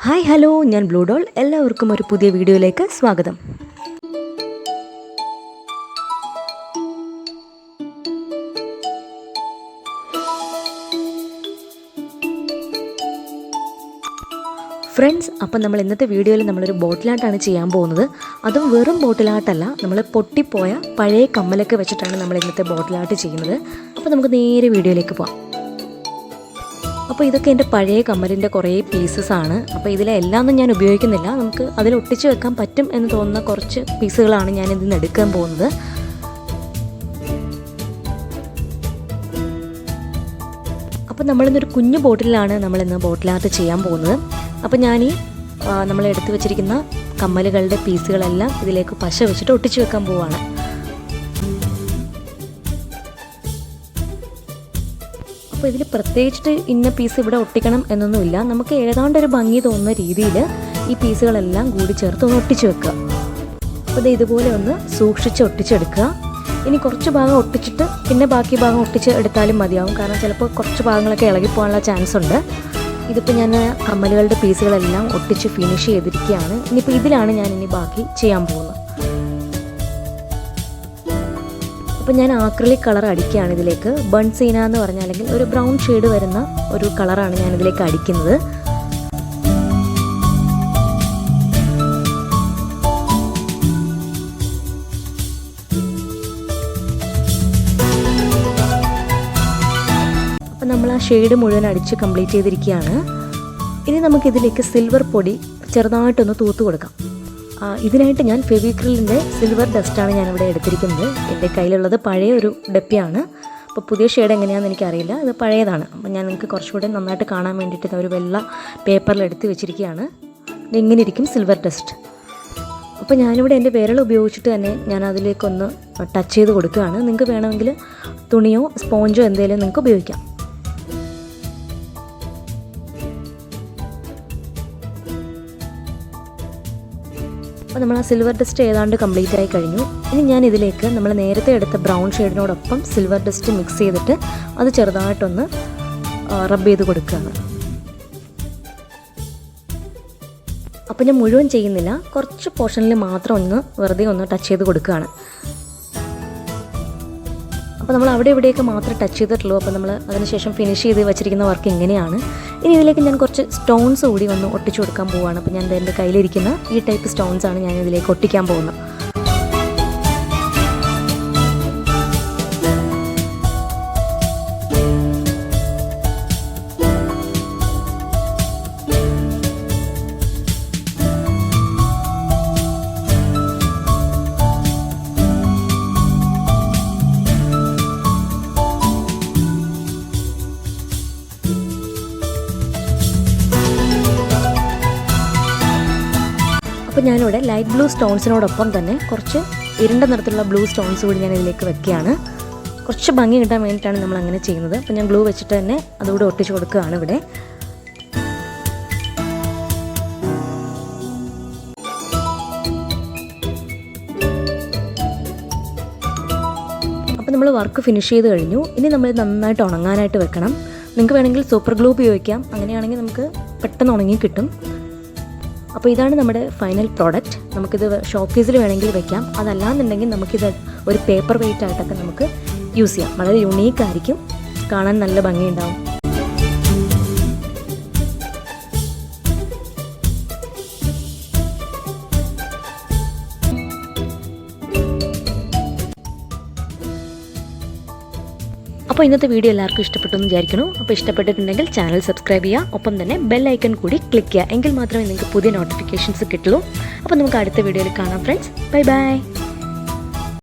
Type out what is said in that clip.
Hi hello, ഞാൻ ബ്ലൂഡോൾ. എല്ലാവർക്കും ഒരു പുതിയ വീഡിയോയിലേക്ക് സ്വാഗതം. ഫ്രണ്ട്സ്, അപ്പം നമ്മൾ ഇന്നത്തെ വീഡിയോയിൽ നമ്മളൊരു ബോട്ടിലാട്ടാണ് ചെയ്യാൻ പോകുന്നത്. അതും വെറും ബോട്ടിലാട്ടല്ല, നമ്മൾ പൊട്ടിപ്പോയ പഴയ കമ്മലൊക്കെ വെച്ചിട്ടാണ് നമ്മൾ ഇന്നത്തെ ബോട്ടിലാട്ട് ചെയ്യുന്നത്. അപ്പോൾ നമുക്ക് നേരെ വീഡിയോയിലേക്ക് പോകാം. അപ്പോൾ ഇതൊക്കെ എൻ്റെ പഴയ കമ്മലിൻ്റെ കുറേ പീസസാണ്. അപ്പോൾ ഇതിലെ എല്ലാമൊന്നും ഞാൻ ഉപയോഗിക്കുന്നില്ല. നമുക്ക് അതിൽ ഒട്ടിച്ച് വെക്കാൻ പറ്റും എന്ന് തോന്നുന്ന കുറച്ച് പീസുകളാണ് ഞാൻ ഇതിൽ നിന്ന് എടുക്കാൻ പോകുന്നത്. അപ്പോൾ നമ്മളിന്നൊരു കുഞ്ഞു ബോട്ടിലാണ് നമ്മളിന്ന് ബോട്ടിലാർട്ട് ചെയ്യാൻ പോകുന്നത്. അപ്പോൾ ഞാൻ നമ്മൾ എടുത്തു വെച്ചിരിക്കുന്ന കമ്മലുകളുടെ പീസുകളെല്ലാം ഇതിലേക്ക് പശ വെച്ചിട്ട് ഒട്ടിച്ച് വെക്കാൻ പോവുകയാണ്. അപ്പോൾ ഇതിൽ പ്രത്യേകിച്ചിട്ട് ഇന്ന പീസ് ഇവിടെ ഒട്ടിക്കണം എന്നൊന്നുമില്ല. നമുക്ക് ഏതാണ്ടൊരു ഭംഗി തോന്നുന്ന രീതിയിൽ ഈ പീസുകളെല്ലാം കൂടി ചേർത്ത് ഒന്ന് ഒട്ടിച്ച് വെക്കുക. അപ്പോൾ ഇത് ഇതുപോലെ ഒന്ന് സൂക്ഷിച്ച് ഒട്ടിച്ചെടുക്കുക. ഇനി കുറച്ച് ഭാഗം ഒട്ടിച്ചിട്ട് പിന്നെ ബാക്കി ഭാഗം ഒട്ടിച്ച് എടുത്താലും മതിയാവും. കാരണം ചിലപ്പോൾ കുറച്ച് ഭാഗങ്ങളൊക്കെ ഇളകിപ്പോകാനുള്ള ചാൻസ് ഉണ്ട്. ഇതിപ്പോൾ ഞാൻ കമ്മലുകളുടെ പീസുകളെല്ലാം ഒട്ടിച്ച് ഫിനിഷ് ചെയ്തിരിക്കുകയാണ്. ഇനിയിപ്പോൾ ഇതിലാണ് ഞാൻ ഇനി ബാക്കി ചെയ്യാൻ പോകുന്നത്. അപ്പോൾ ഞാൻ ആക്രിലിക് കളർ അടിക്കുകയാണ് ഇതിലേക്ക്. ബൺസീന എന്ന് പറഞ്ഞാൽ അല്ലെങ്കിൽ ഒരു ബ്രൗൺ ഷെയ്ഡ് വരുന്ന ഒരു കളറാണ് ഞാൻ ഇതിലേക്ക് അടിക്കുന്നത്. അപ്പോൾ നമ്മൾ ആ ഷെയ്ഡ് മുഴുവൻ അടിച്ച് കംപ്ലീറ്റ് ചെയ്തിരിക്കുകയാണ്. ഇനി നമുക്കിതിലേക്ക് സിൽവർ പൊടി ചെറുതായിട്ടൊന്ന് തൂത്ത് കൊടുക്കാം. ഇതിനായിട്ട് ഞാൻ ഫെവിക്രിലിൻ്റെ സിൽവർ ഡസ്റ്റാണ് ഞാനിവിടെ എടുത്തിരിക്കുന്നത്. എൻ്റെ കയ്യിലുള്ളത് പഴയ ഒരു ഡപ്പിയാണ്. അപ്പോൾ പുതിയ ഷെയ്ഡ് എങ്ങനെയാണെന്ന് എനിക്കറിയില്ല, ഇത് പഴയതാണ്. അപ്പോൾ ഞാൻ നിങ്ങൾക്ക് കുറച്ചുകൂടെ നന്നായിട്ട് കാണാൻ വേണ്ടിയിട്ട് ഒരു വെള്ള പേപ്പറിൽ എടുത്ത് വെച്ചിരിക്കുകയാണ്. ഇതെങ്ങനെ ഇരിക്കും സിൽവർ ഡസ്റ്റ്. അപ്പോൾ ഞാനിവിടെ എൻ്റെ വിരൽ ഉപയോഗിച്ചിട്ട് തന്നെ ഞാൻ അതിലേക്കൊന്ന് ടച്ച് ചെയ്ത് കൊടുക്കുകയാണ്. നിങ്ങൾക്ക് വേണമെങ്കിൽ തുണിയോ സ്പോഞ്ചോ എന്തെങ്കിലും നിങ്ങൾക്ക് ഉപയോഗിക്കാം. അപ്പോൾ നമ്മൾ ആ സിൽവർ ഡസ്റ്റ് ഏതാണ്ട് കംപ്ലീറ്റ് ആയി കഴിഞ്ഞു. ഇനി ഞാൻ ഇതിലേക്ക് നമ്മൾ നേരത്തെ എടുത്ത ബ്രൗൺ ഷെയ്ഡിനോടൊപ്പം സിൽവർ ഡസ്റ്റ് മിക്സ് ചെയ്തിട്ട് അത് ചെറുതായിട്ടൊന്ന് റബ്ബ് ചെയ്ത് കൊടുക്കുകയാണ്. അപ്പോൾ ഞാൻ മുഴുവൻ ചെയ്യുന്നില്ല, കുറച്ച് പോർഷനിൽ മാത്രം ഒന്ന് വെറുതെ ഒന്ന് ടച്ച് ചെയ്ത് കൊടുക്കുകയാണ്. അപ്പോൾ നമ്മൾ അവിടെ ഇവിടെയൊക്കെ മാത്രമേ ടച്ച് ചെയ്തിട്ടുള്ളൂ. അപ്പോൾ നമ്മൾ അതിനുശേഷം ഫിനിഷ് ചെയ്ത് വെച്ചിരിക്കുന്ന വർക്ക് ഇങ്ങനെയാണ്. ഇനി ഇതിലേക്ക് ഞാൻ കുറച്ച് സ്റ്റോൺസ് കൂടി ഒന്ന് ഒട്ടിച്ചു കൊടുക്കാൻ പോവുകയാണ്. അപ്പോൾ ഞാൻ എൻ്റെ കയ്യിലിരിക്കുന്ന ഈ ടൈപ്പ് സ്റ്റോൺസാണ് ഞാൻ ഇതിലേക്ക് ഒട്ടിക്കാൻ പോകുന്നത്. അപ്പോൾ ഞാനിവിടെ ലൈറ്റ് ബ്ലൂ സ്റ്റോൺസിനോടൊപ്പം തന്നെ കുറച്ച് ഇരുണ്ട നിറത്തിലുള്ള ബ്ലൂ സ്റ്റോൺസ് കൂടി ഞാൻ ഇതിലേക്ക് വെക്കുകയാണ്. കുറച്ച് ഭംഗി കിട്ടാൻ വേണ്ടിയിട്ടാണ് നമ്മൾ അങ്ങനെ ചെയ്യുന്നത്. അപ്പോൾ ഞാൻ ഗ്ലൂ വെച്ചിട്ട് തന്നെ അതുകൂടി ഒട്ടിച്ച് കൊടുക്കുകയാണ് ഇവിടെ. അപ്പോൾ നമ്മൾ വർക്ക് ഫിനിഷ് ചെയ്ത് കഴിഞ്ഞു. ഇനി നമ്മൾ നന്നായിട്ട് ഉണങ്ങാനായിട്ട് വെക്കണം. നിങ്ങൾക്ക് വേണമെങ്കിൽ സൂപ്പർ ഗ്ലൂ ഉപയോഗിക്കാം. അങ്ങനെയാണെങ്കിൽ നമുക്ക് പെട്ടെന്ന് ഉണങ്ങി കിട്ടും. അപ്പോൾ ഇതാണ് നമ്മുടെ ഫൈനൽ പ്രോഡക്റ്റ്. നമുക്കിത് ഷോക്കേസിൽ വേണമെങ്കിൽ വെക്കാം. അതല്ലാന്നുണ്ടെങ്കിൽ നമുക്കിത് ഒരു പേപ്പർ വെയിറ്റ് ആയിട്ടൊക്കെ നമുക്ക് യൂസ് ചെയ്യാം. വളരെ യുണീക്കായിരിക്കും, കാണാൻ നല്ല ഭംഗിയുണ്ടാവും. അപ്പോൾ ഇന്നത്തെ വീഡിയോ എല്ലാവർക്കും ഇഷ്ടപ്പെട്ടു എന്ന് വിചാരിക്കുന്നു. അപ്പോൾ ഇഷ്ടപ്പെട്ടിട്ടുണ്ടെങ്കിൽ ചാനൽ സബ്സ്ക്രൈബ് ചെയ്യുക. ഒപ്പം തന്നെ ബെൽ ഐക്കൺ കൂടി ക്ലിക്ക് ചെയ്യുക. എങ്കിൽ മാത്രമേ നിങ്ങൾക്ക് പുതിയ നോട്ടിഫിക്കേഷൻസ് കിട്ടുള്ളൂ. അപ്പോൾ നമുക്ക് അടുത്ത വീഡിയോയിൽ കാണാം ഫ്രണ്ട്സ്. Bye bye.